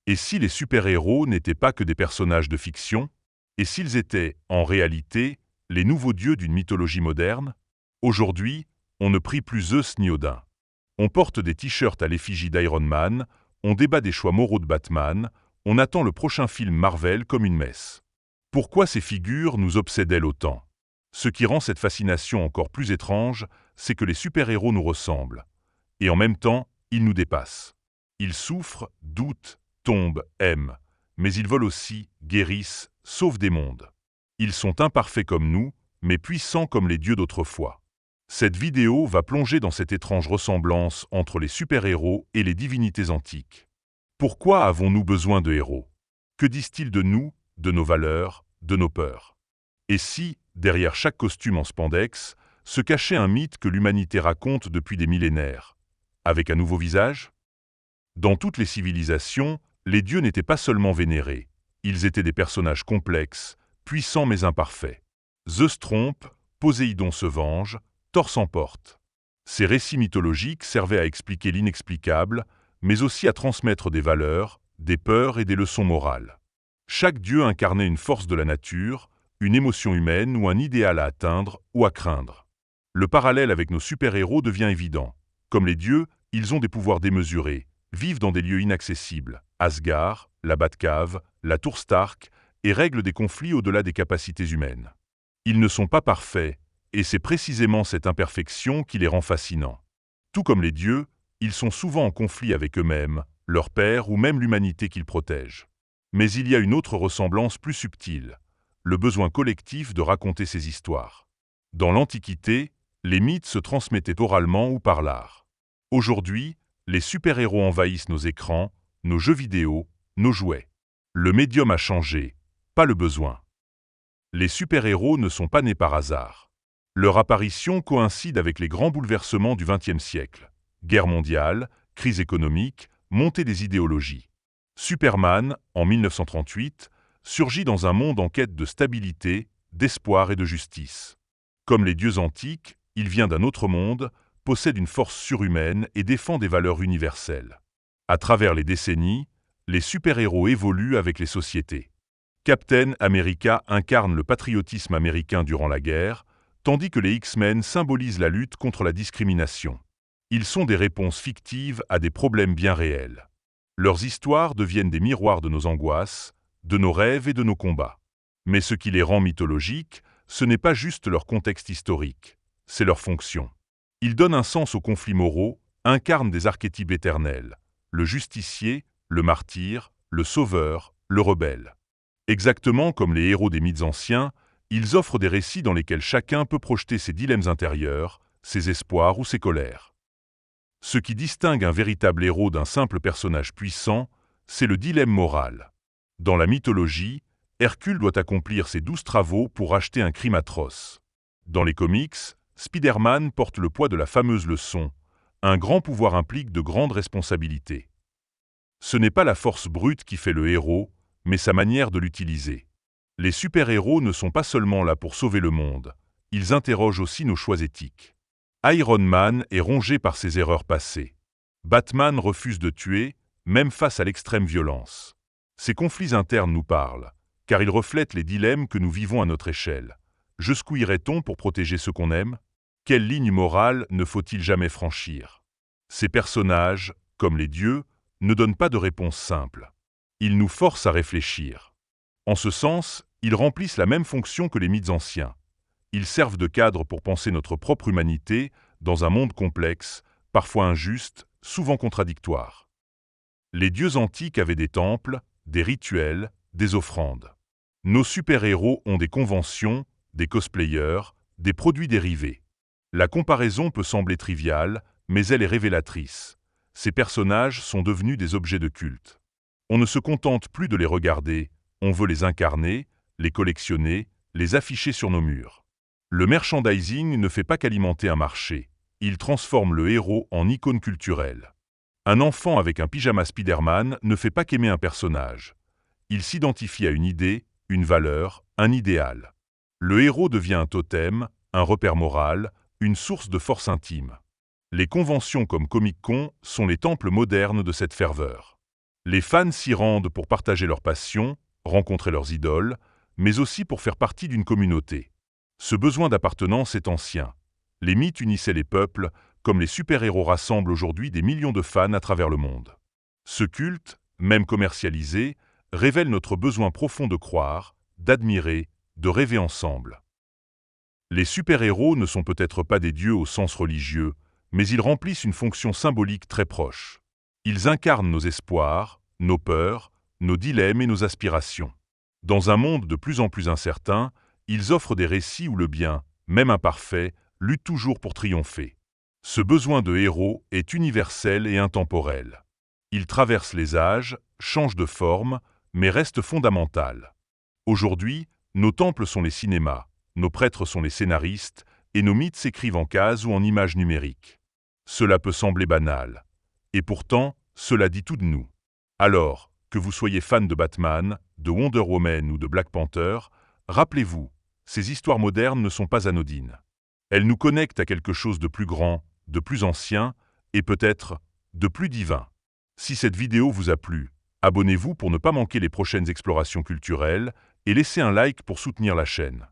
Et si les super-héros n'étaient pas que des personnages de fiction? Et s'ils étaient, en réalité, les nouveaux dieux d'une mythologie moderne? Aujourd'hui, on ne prie plus Zeus ni Odin. On porte des t-shirts à l'effigie d'Iron Man, on débat des choix moraux de Batman, on attend le prochain film Marvel comme une messe. Pourquoi ces figures nous obsèdent-elles autant? Ce qui rend cette fascination encore plus étrange, c'est que les super-héros nous ressemblent. Et en même temps, ils nous dépassent. Ils souffrent, doutent, tombent, aiment. Mais ils volent aussi, guérissent, sauvent des mondes. Ils sont imparfaits comme nous, mais puissants comme les dieux d'autrefois. Cette vidéo va plonger dans cette étrange ressemblance entre les super-héros et les divinités antiques. Pourquoi avons-nous besoin de héros? Que disent-ils de nous, de nos valeurs, de nos peurs? Et si, derrière chaque costume en spandex, se cachait un mythe que l'humanité raconte depuis des millénaires, avec un nouveau visage? Dans toutes les civilisations, les dieux n'étaient pas seulement vénérés, ils étaient des personnages complexes, puissants mais imparfaits. Zeus trompe, Poséidon se venge, Thor s'emporte. Ces récits mythologiques servaient à expliquer l'inexplicable, mais aussi à transmettre des valeurs, des peurs et des leçons morales. Chaque dieu incarnait une force de la nature, une émotion humaine ou un idéal à atteindre ou à craindre. Le parallèle avec nos super-héros devient évident. Comme les dieux, ils ont des pouvoirs démesurés, vivent dans des lieux inaccessibles, Asgard, la Batcave, la Tour Stark, et règlent des conflits au-delà des capacités humaines. Ils ne sont pas parfaits, et c'est précisément cette imperfection qui les rend fascinants. Tout comme les dieux, ils sont souvent en conflit avec eux-mêmes, leur père ou même l'humanité qu'ils protègent. Mais il y a une autre ressemblance plus subtile, le besoin collectif de raconter ces histoires. Dans l'Antiquité, les mythes se transmettaient oralement ou par l'art. Aujourd'hui, les super-héros envahissent nos écrans, nos jeux vidéo, nos jouets. Le médium a changé, pas le besoin. Les super-héros ne sont pas nés par hasard. Leur apparition coïncide avec les grands bouleversements du XXe siècle. Guerre mondiale, crise économique, montée des idéologies. Superman, en 1938, surgit dans un monde en quête de stabilité, d'espoir et de justice. Comme les dieux antiques, il vient d'un autre monde, possède une force surhumaine et défend des valeurs universelles. À travers les décennies, les super-héros évoluent avec les sociétés. Captain America incarne le patriotisme américain durant la guerre, tandis que les X-Men symbolisent la lutte contre la discrimination. Ils sont des réponses fictives à des problèmes bien réels. Leurs histoires deviennent des miroirs de nos angoisses, de nos rêves et de nos combats. Mais ce qui les rend mythologiques, ce n'est pas juste leur contexte historique, c'est leur fonction. Ils donnent un sens aux conflits moraux, incarnent des archétypes éternels, le justicier, le martyr, le sauveur, le rebelle. Exactement comme les héros des mythes anciens, ils offrent des récits dans lesquels chacun peut projeter ses dilemmes intérieurs, ses espoirs ou ses colères. Ce qui distingue un véritable héros d'un simple personnage puissant, c'est le dilemme moral. Dans la mythologie, Hercule doit accomplir ses 12 travaux pour racheter un crime atroce. Dans les comics, Spider-Man porte le poids de la fameuse leçon « Un grand pouvoir implique de grandes responsabilités ». Ce n'est pas la force brute qui fait le héros, mais sa manière de l'utiliser. Les super-héros ne sont pas seulement là pour sauver le monde, ils interrogent aussi nos choix éthiques. Iron Man est rongé par ses erreurs passées. Batman refuse de tuer, même face à l'extrême violence. Ces conflits internes nous parlent, car ils reflètent les dilemmes que nous vivons à notre échelle. Jusqu'où irait-on pour protéger ceux qu'on aime? Quelle ligne morale ne faut-il jamais franchir? Ces personnages, comme les dieux, ne donnent pas de réponse simple. Ils nous forcent à réfléchir. En ce sens, ils remplissent la même fonction que les mythes anciens. Ils servent de cadre pour penser notre propre humanité dans un monde complexe, parfois injuste, souvent contradictoire. Les dieux antiques avaient des temples, des rituels, des offrandes. Nos super-héros ont des conventions, des cosplayers, des produits dérivés. La comparaison peut sembler triviale, mais elle est révélatrice. Ces personnages sont devenus des objets de culte. On ne se contente plus de les regarder, on veut les incarner, les collectionner, les afficher sur nos murs. Le merchandising ne fait pas qu'alimenter un marché, il transforme le héros en icône culturelle. Un enfant avec un pyjama Spider-Man ne fait pas qu'aimer un personnage. Il s'identifie à une idée, une valeur, un idéal. Le héros devient un totem, un repère moral, une source de force intime. Les conventions comme Comic-Con sont les temples modernes de cette ferveur. Les fans s'y rendent pour partager leur passion, rencontrer leurs idoles, mais aussi pour faire partie d'une communauté. Ce besoin d'appartenance est ancien. Les mythes unissaient les peuples, comme les super-héros rassemblent aujourd'hui des millions de fans à travers le monde. Ce culte, même commercialisé, révèle notre besoin profond de croire, d'admirer, de rêver ensemble. Les super-héros ne sont peut-être pas des dieux au sens religieux, mais ils remplissent une fonction symbolique très proche. Ils incarnent nos espoirs, nos peurs, nos dilemmes et nos aspirations. Dans un monde de plus en plus incertain, ils offrent des récits où le bien, même imparfait, lutte toujours pour triompher. Ce besoin de héros est universel et intemporel. Il traverse les âges, change de forme, mais reste fondamental. Aujourd'hui, nos temples sont les cinémas, nos prêtres sont les scénaristes, et nos mythes s'écrivent en cases ou en images numériques. Cela peut sembler banal. Et pourtant, cela dit tout de nous. Alors, que vous soyez fan de Batman, de Wonder Woman ou de Black Panther, rappelez-vous, ces histoires modernes ne sont pas anodines. Elles nous connectent à quelque chose de plus grand, de plus ancien, et peut-être de plus divin. Si cette vidéo vous a plu, abonnez-vous pour ne pas manquer les prochaines explorations culturelles et laissez un like pour soutenir la chaîne.